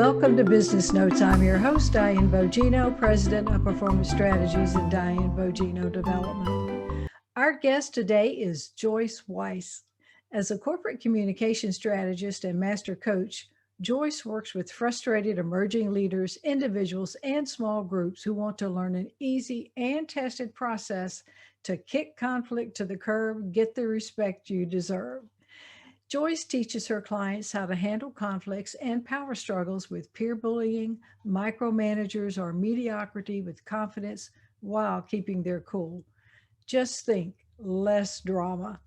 Welcome to Business Notes. I'm your host, Diane Bogino, President of Performance Strategies and Diane Bogino Development. Our guest today is Joyce Weiss. As a corporate communication strategist and master coach, Joyce works with frustrated emerging leaders, individuals, and small groups who want to learn an easy and tested process to kick conflict to the curb, get the respect you deserve. Joyce teaches her clients how to handle conflicts and power struggles with peer bullying, micromanagers, or mediocrity with confidence while keeping their cool. Just think, less drama.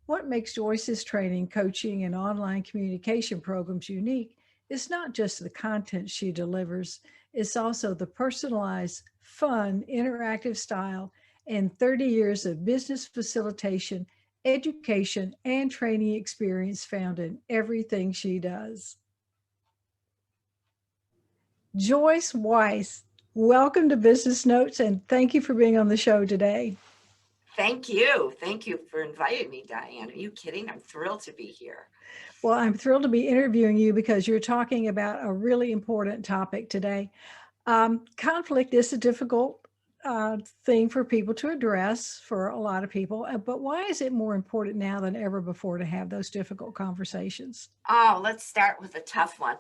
What makes Joyce's training, coaching, and online communication programs unique is not just the content she delivers, it's also the personalized, fun, interactive style and 30 years of business facilitation, education, and training experience found in everything she does. Joyce Weiss, welcome to Business Notes, and thank you for being on the show today. Thank you. Thank you for inviting me, Diane. Are you kidding? I'm thrilled to be here. Well, I'm thrilled to be interviewing you because you're talking about a really important topic today. Conflict is a difficult thing for people to address for a lot of people, but why is it more important now than ever before to have those difficult conversations? Oh, let's start with a tough one.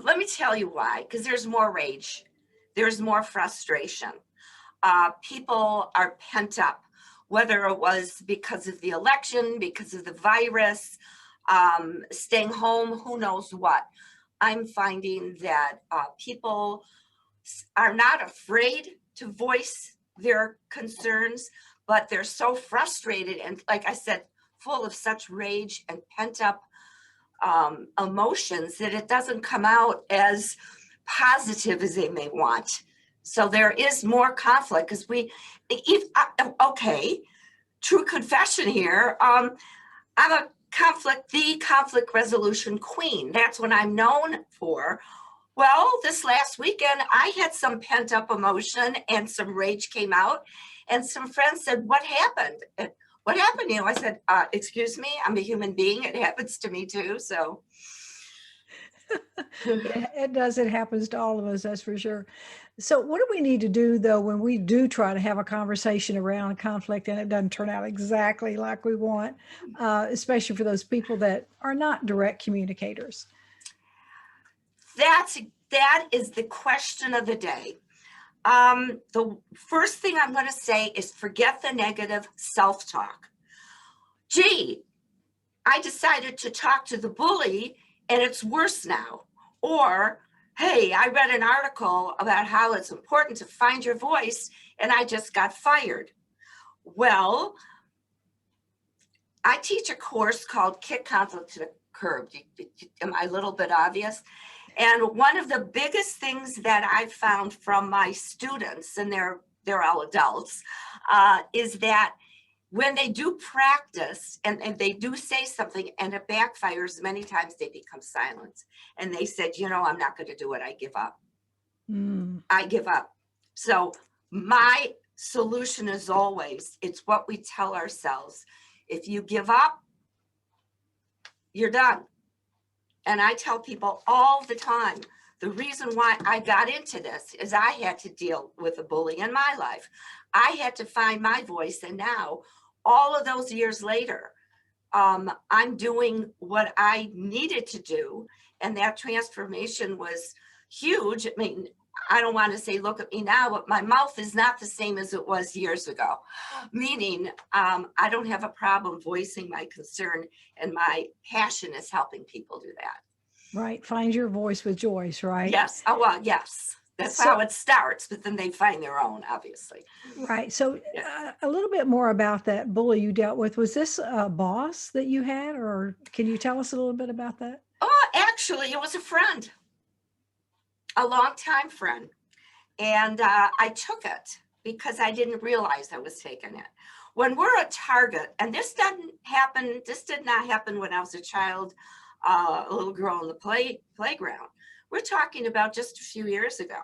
Let me tell you why, because there's more rage. There's more frustration. People are pent up, whether it was because of the election, because of the virus, staying home, who knows what. I'm finding that people are not afraid to voice their concerns, but they're so frustrated and, like I said, full of such rage and pent up emotions that it doesn't come out as positive as they may want. So there is more conflict because true confession here. I'm the conflict resolution queen. That's what I'm known for. Well, this last weekend, I had some pent up emotion and some rage came out, and some friends said, "What happened? What happened to you?" I said, "Excuse me, I'm a human being. It happens to me too." So It does. It happens to all of us, that's for sure. So what do we need to do, though, when we do try to have a conversation around conflict and it doesn't turn out exactly like we want, especially for those people that are not direct communicators? that is the question of the day. The first thing I'm going to say is forget the negative self-talk. Gee, I decided to talk to the bully and it's worse now. Or, hey, I read an article about how it's important to find your voice and I just got fired. Well, I teach a course called Kick Conflict to the Curb. Am I a little bit obvious? And one of the biggest things that I've found from my students, and they're all adults, is that when they do practice and they do say something and it backfires, many times they become silent. And they said, I'm not going to do it. I give up. I give up. So my solution is always, it's what we tell ourselves. If you give up, you're done. And I tell people all the time, the reason why I got into this is I had to deal with a bully in my life. I had to find my voice. And now, all of those years later, I'm doing what I needed to do. And that transformation was huge. I mean, I don't want to say, look at me now, but my mouth is not the same as it was years ago. Meaning, I don't have a problem voicing my concern, and my passion is helping people do that. Right. Find your voice with Joyce, right? Yes. Oh, well, yes. That's how it starts, but then they find their own, obviously. Right. So a little bit more about that bully you dealt with. Was this a boss that you had, or can you tell us a little bit about that? Oh, actually, it was a friend. A longtime friend. And I took it because I didn't realize I was taking it. When we're a target, and this did not happen when I was a child, a little girl in the playground. We're talking about just a few years ago.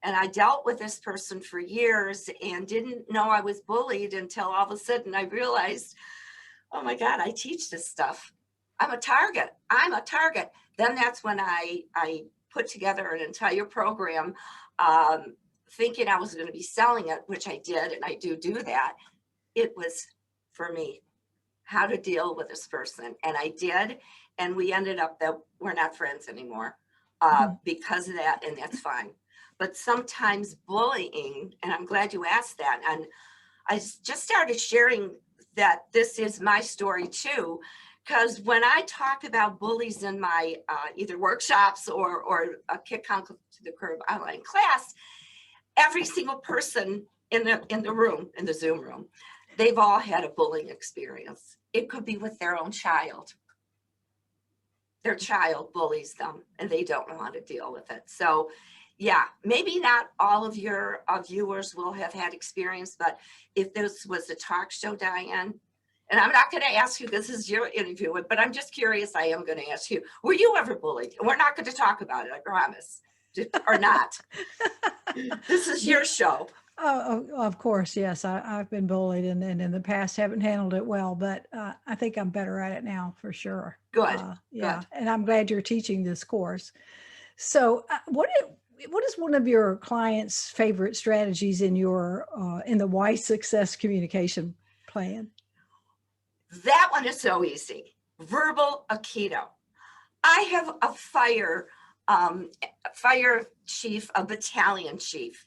And I dealt with this person for years and didn't know I was bullied until all of a sudden I realized, oh my God, I teach this stuff. I'm a target. Then that's when I put together an entire program thinking I was going to be selling it, which I did, and I do that. It was for me, how to deal with this person. And I did, and we ended up that we're not friends anymore because of that, and that's fine. But sometimes bullying, and I'm glad you asked that, and I just started sharing that this is my story too, because when I talk about bullies in my either workshops or a Kick Conflict to the Curb online class, every single person in the room, in the Zoom room, they've all had a bullying experience. It could be with their own child. Their child bullies them and they don't know how to deal with it. So yeah, maybe not all of your viewers will have had experience, but if this was a talk show, Diane, and I'm not going to ask you, this is your interview, but I'm just curious, I am going to ask you, were you ever bullied? We're not going to talk about it, I promise, or not. This is your show. Oh, of course, yes. I've been bullied and in the past haven't handled it well, but I think I'm better at it now for sure. Good. Yeah, Good. and I'm glad you're teaching this course. So, what is one of your clients' favorite strategies in your in the Weiss Success Communication Plan? That one is so easy. Verbal Aikido. I have a fire chief, a battalion chief,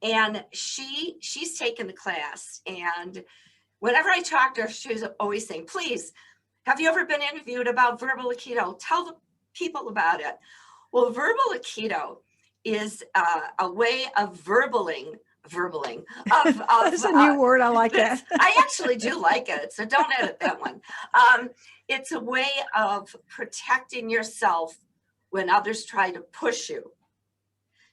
and she's taken the class. And whenever I talk to her, she's always saying, "Please, have you ever been interviewed about verbal Aikido? Tell the people about it." Well, verbal Aikido is a way of verbaling. That's a new word. I like that. I actually do like it, so don't edit that one. It's a way of protecting yourself when others try to push you.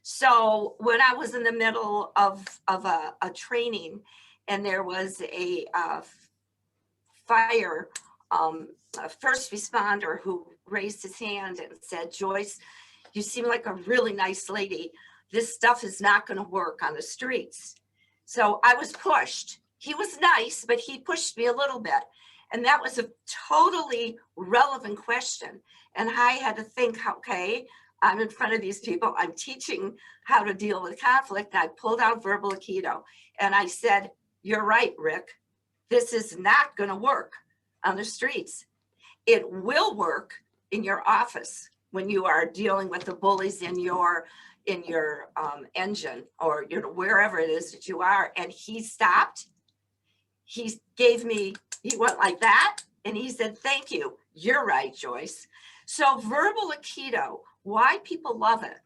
So when I was in the middle of a training, and there was a fire a first responder who raised his hand and said, "Joyce, you seem like a really nice lady. This stuff is not going to work on the streets." So I was pushed. He was nice, but he pushed me a little bit. And that was a totally relevant question. And I had to think, okay, I'm in front of these people. I'm teaching how to deal with conflict. I pulled out verbal Aikido and I said, "You're right, Rick. This is not going to work on the streets. It will work in your office when you are dealing with the bullies in your engine, or wherever it is that you are." And he stopped. He went like that, and he said, "Thank you. You're right, Joyce." So verbal Aikido, why people love it,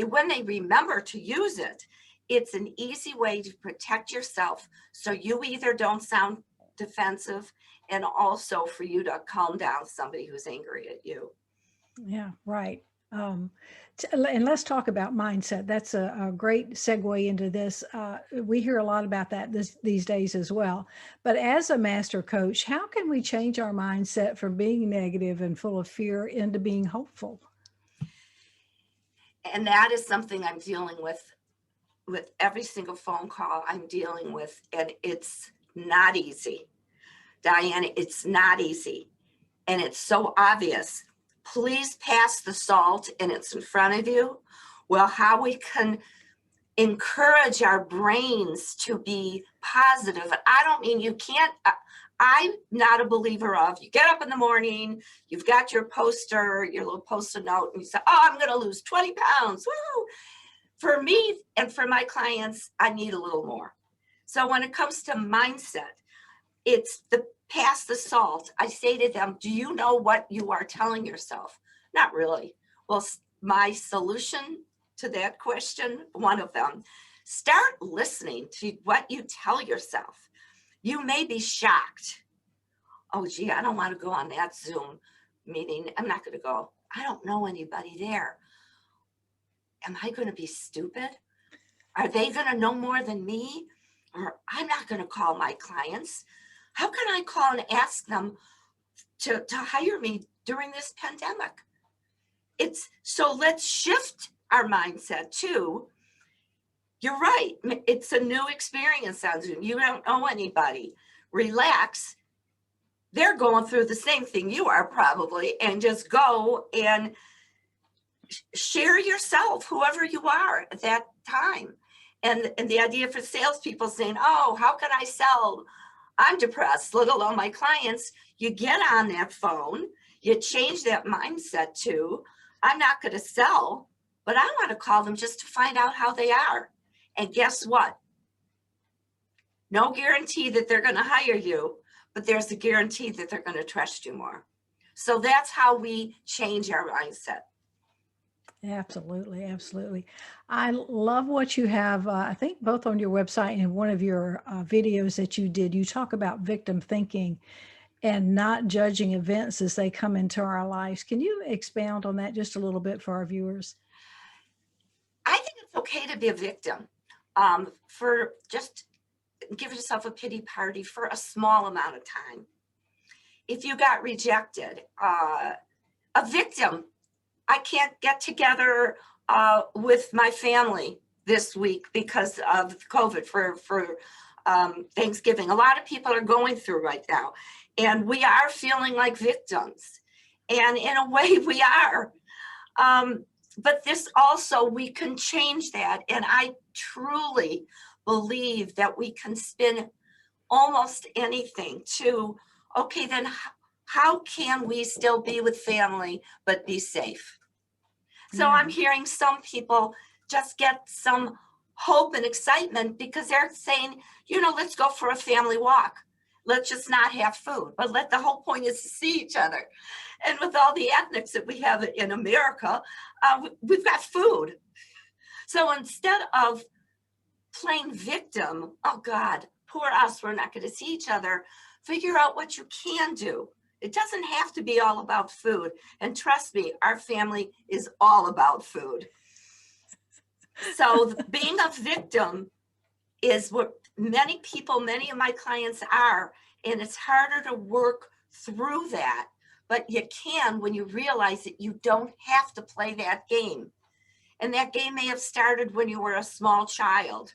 when they remember to use it, it's an easy way to protect yourself, so you either don't sound defensive, and also for you to calm down somebody who's angry at you. Yeah, right. And let's talk about mindset. That's a great segue into this. We hear a lot about that these days as well. But as a master coach, how can we change our mindset from being negative and full of fear into being hopeful? And that is something I'm dealing with every single phone call I'm dealing with. And it's not easy. Diane, it's not easy. And it's so obvious. Please pass the salt and it's in front of you. Well, how we can encourage our brains to be positive. And I don't mean you can't, I'm not a believer of, you get up in the morning, you've got your poster, your little post-it note, and you say, "Oh, I'm going to lose 20 pounds. Woo!" For me and for my clients, I need a little more. So when it comes to mindset, it's the pass the salt. I say to them, "Do you know what you are telling yourself?" Not really. Well, my solution to that question, one of them, start listening to what you tell yourself. You may be shocked. "Oh, gee, I don't want to go on that Zoom meeting. I'm not going to go. I don't know anybody there. Am I going to be stupid? Are they going to know more than me? Or I'm not going to call my clients. How can I call and ask them to hire me during this pandemic?" So let's shift our mindset to, you're right. It's a new experience on Zoom. You don't know anybody. Relax. They're going through the same thing you are probably, and just go and share yourself, whoever you are at that time. And the idea for salespeople saying, oh, how can I sell? I'm depressed, let alone my clients. You get on that phone, you change that mindset to, I'm not going to sell, but I want to call them just to find out how they are. And guess what? No guarantee that they're going to hire you, but there's a guarantee that they're going to trust you more. So that's how we change our mindset. Absolutely, absolutely. I love what you have, I think both on your website and one of your videos that you did. You talk about victim thinking and not judging events as they come into our lives. Can you expound on that just a little bit for our viewers? I think it's okay to be a victim, for just give yourself a pity party for a small amount of time. If you got rejected, a victim, I can't get together with my family this week because of COVID for Thanksgiving. A lot of people are going through right now, and we are feeling like victims. And in a way, we are. But this also, we can change that. And I truly believe that we can spin almost anything to, okay, then how can we still be with family but be safe? So I'm hearing some people just get some hope and excitement because they're saying, let's go for a family walk. Let's just not have food, but the whole point is to see each other. And with all the ethnics that we have in America, we've got food. So instead of playing victim, oh God, poor us, we're not going to see each other, figure out what you can do. It doesn't have to be all about food. And trust me, our family is all about food. So being a victim is what many of my clients are. And it's harder to work through that. But you can when you realize that you don't have to play that game. And that game may have started when you were a small child.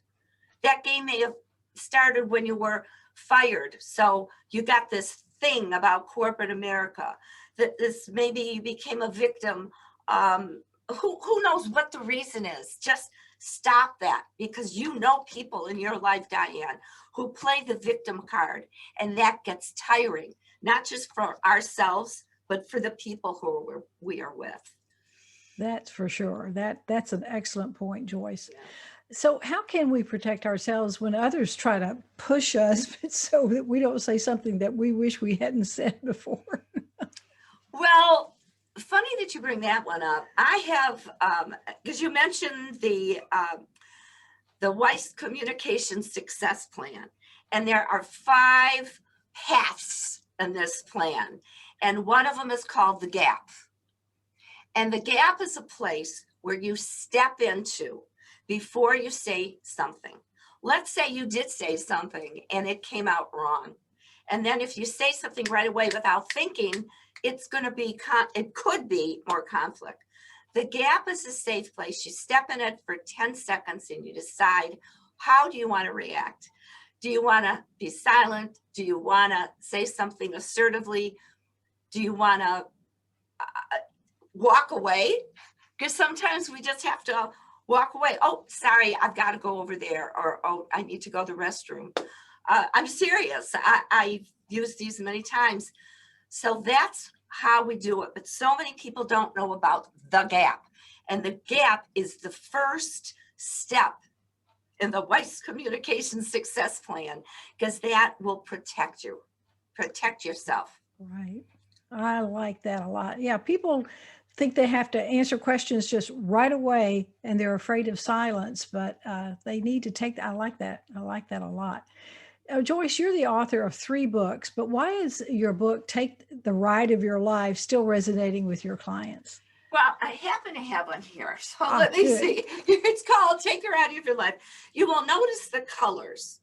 That game may have started when you were fired. So you got this thing about corporate America, that this maybe you became a victim. Who knows what the reason is? Just stop that, because people in your life, Diane, who play the victim card, and that gets tiring, not just for ourselves, but for the people who we are with. That's for sure. That's an excellent point, Joyce. Yeah. So how can we protect ourselves when others try to push us so that we don't say something that we wish we hadn't said before? Well, funny that you bring that one up. I have, because you mentioned the Weiss Communication Success Plan, and there are 5 paths in this plan, and one of them is called the gap. And the gap is a place where you step into before you say something. Let's say you did say something and it came out wrong. And then if you say something right away without thinking, it could be more conflict. The gap is a safe place. You step in it for 10 seconds and you decide, how do you want to react? Do you want to be silent? Do you want to say something assertively? Do you want to walk away? Because sometimes we just have to walk away. Oh, sorry, I've got to go over there. Or, oh, I need to go to the restroom. I'm serious. I've used these many times. So that's how we do it. But so many people don't know about the gap. And the gap is the first step in the Weiss Communication Success Plan, because that will protect you, protect yourself. Right. I like that a lot. Yeah, people think they have to answer questions just right away and they're afraid of silence, but they need to take that. I like that. I like that a lot. Joyce, you're the author of 3 books, but why is your book, Take the Ride of Your Life, still resonating with your clients? Well, I happen to have one here. So let me see. It's called Take the Ride of Your Life. You will notice the colors.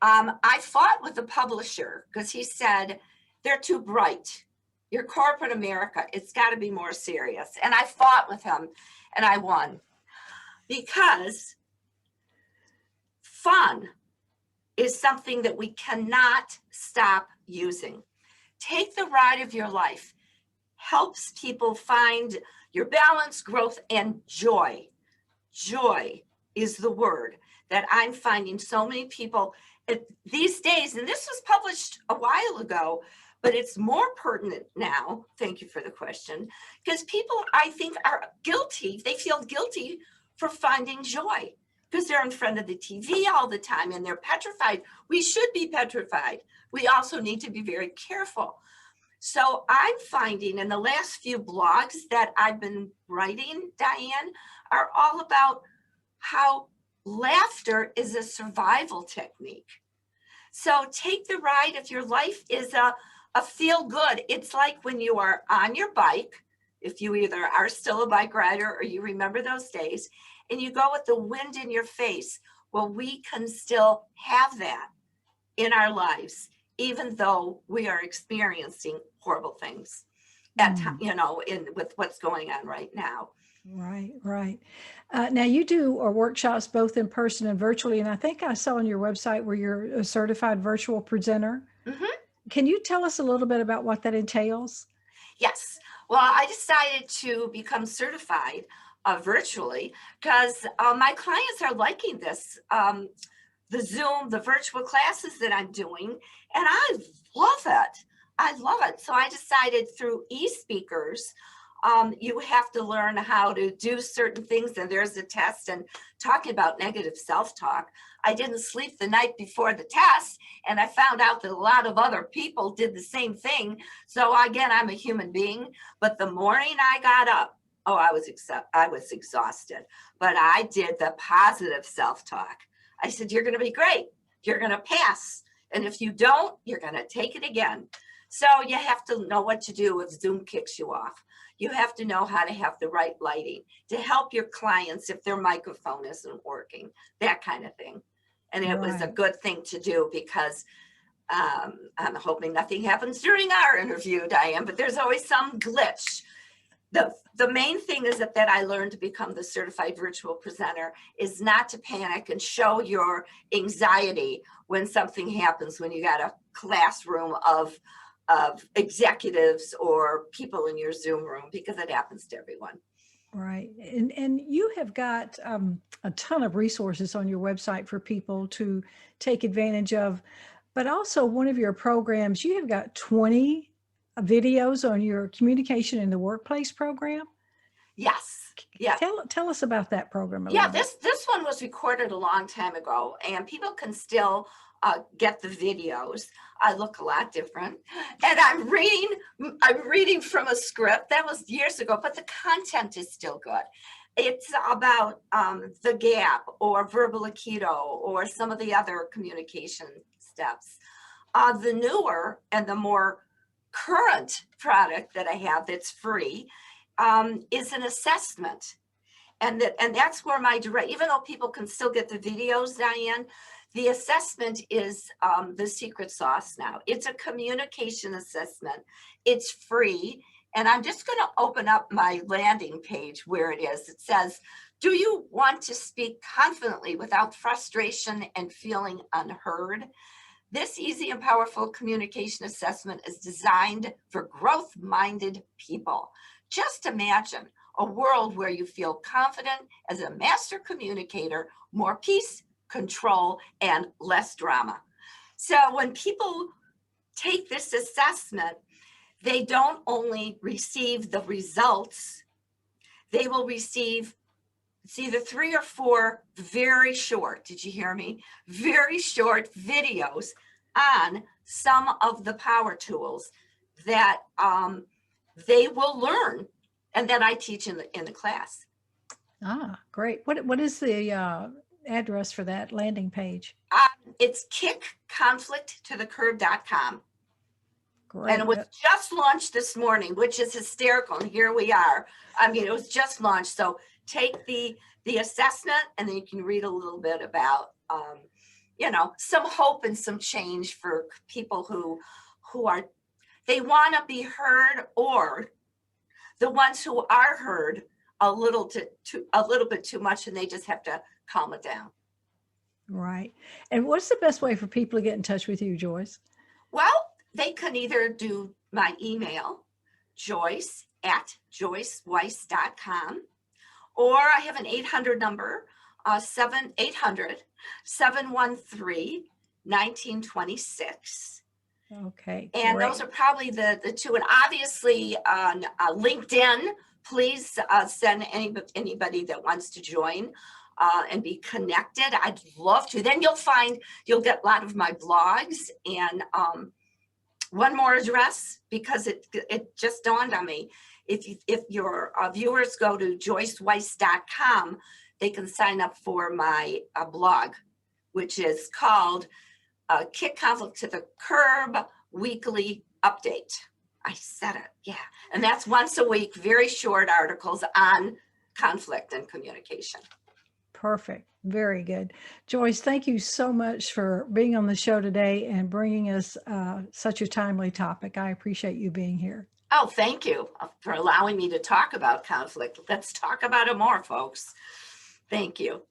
I fought with the publisher because he said, they're too bright. You're corporate America. It's got to be more serious. And I fought with him and I won, because fun is something that we cannot stop using. Take the ride of your life. helps people find your balance, growth, and joy. Joy is the word that I'm finding so many people these days, and this was published a while ago, but it's more pertinent now. Thank you for the question, because people, I think, are guilty. They feel guilty for finding joy because they're in front of the TV all the time and they're petrified. We should be petrified. We also need to be very careful. So I'm finding in the last few blogs that I've been writing, Diane, are all about how laughter is a survival technique. So take the ride. If your life is a feel good, it's like when you are on your bike, if you either are still a bike rider or you remember those days, and you go with the wind in your face. Well, we can still have that in our lives, even though we are experiencing horrible things with what's going on right now. Right, right. Now you do workshops both in person and virtually, and I think I saw on your website where you're a certified virtual presenter. Mm-hmm. Can you tell us a little bit about what that entails? Yes. Well, I decided to become certified virtually because my clients are liking this. The Zoom, the virtual classes that I'm doing, and I love it. I love it. So I decided through e-speakers, you have to learn how to do certain things, and there's a test. And talking about negative self-talk, I didn't sleep the night before the test, and I found out that a lot of other people did the same thing. So again, I'm a human being, but the morning I got up, I was exhausted, but I did the positive self-talk. I said, you're going to be great. You're going to pass. And if you don't, you're going to take it again. So you have to know what to do if Zoom kicks you off. You have to know how to have the right lighting to help your clients if their microphone isn't working, that kind of thing. And it was a good thing to do because I'm hoping nothing happens during our interview, Diane, but there's always some glitch. The main thing is that I learned to become the certified virtual presenter is not to panic and show your anxiety when something happens, when you got a classroom of executives or people in your Zoom room, because it happens to everyone. Right. And you have got a ton of resources on your website for people to take advantage of, but also one of your programs, you have got 20 videos on your communication in the workplace program. Yes. Yeah. Tell us about that program a little bit. This one was recorded a long time ago, and people can still get the videos. I look a lot different, and I'm reading from a script that was years ago, but the content is still good. It's about the gap or verbal Aikido or some of the other communication steps. The newer and the more current product that I have that's free is an assessment. And that's where my direct, even though people can still get the videos, Diane, the assessment is the secret sauce now. It's a communication assessment. It's free. And I'm just going to open up my landing page where it is. It says, do you want to speak confidently without frustration and feeling unheard? This easy and powerful communication assessment is designed for growth-minded people. Just imagine a world where you feel confident as a master communicator, more peace, control, and less drama. So when people take this assessment, they don't only receive the results, they will receive either 3 or 4 very short, did you hear me? Very short videos on some of the power tools that they will learn and that I teach in the class. Ah, great. What is the address for that landing page? It's kickconflicttothecurb.com. Great. And it was just launched this morning, which is hysterical. And here we are. I mean, it was just launched. So take the assessment, and then you can read a little bit about, some hope and some change for people who are, they want to be heard, or the ones who are heard a little bit too much, and they just have to calm it down. Right. And what's the best way for people to get in touch with you, Joyce? Well, they can either do my email, Joyce at joyceweiss.com, or I have an 800 number, 800-713-1926. Okay, And those great. are probably the two. And obviously on LinkedIn, please send anybody that wants to join and be connected. I'd love to. Then you'll get a lot of my blogs. And one more address, because it just dawned on me. If your viewers go to joyceweiss.com, they can sign up for my blog, which is called Kick Conflict to the Curb Weekly Update. I said it, yeah. And that's once a week, very short articles on conflict and communication. Perfect. Very good. Joyce, thank you so much for being on the show today and bringing us such a timely topic. I appreciate you being here. Oh, thank you for allowing me to talk about conflict. Let's talk about it more, folks. Thank you.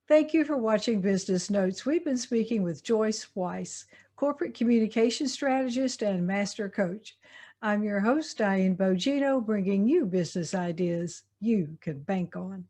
Thank you for watching Business Notes. We've been speaking with Joyce Weiss, Corporate Communication Strategist and Master Coach. I'm your host, Diane Bogino, bringing you business ideas you can bank on.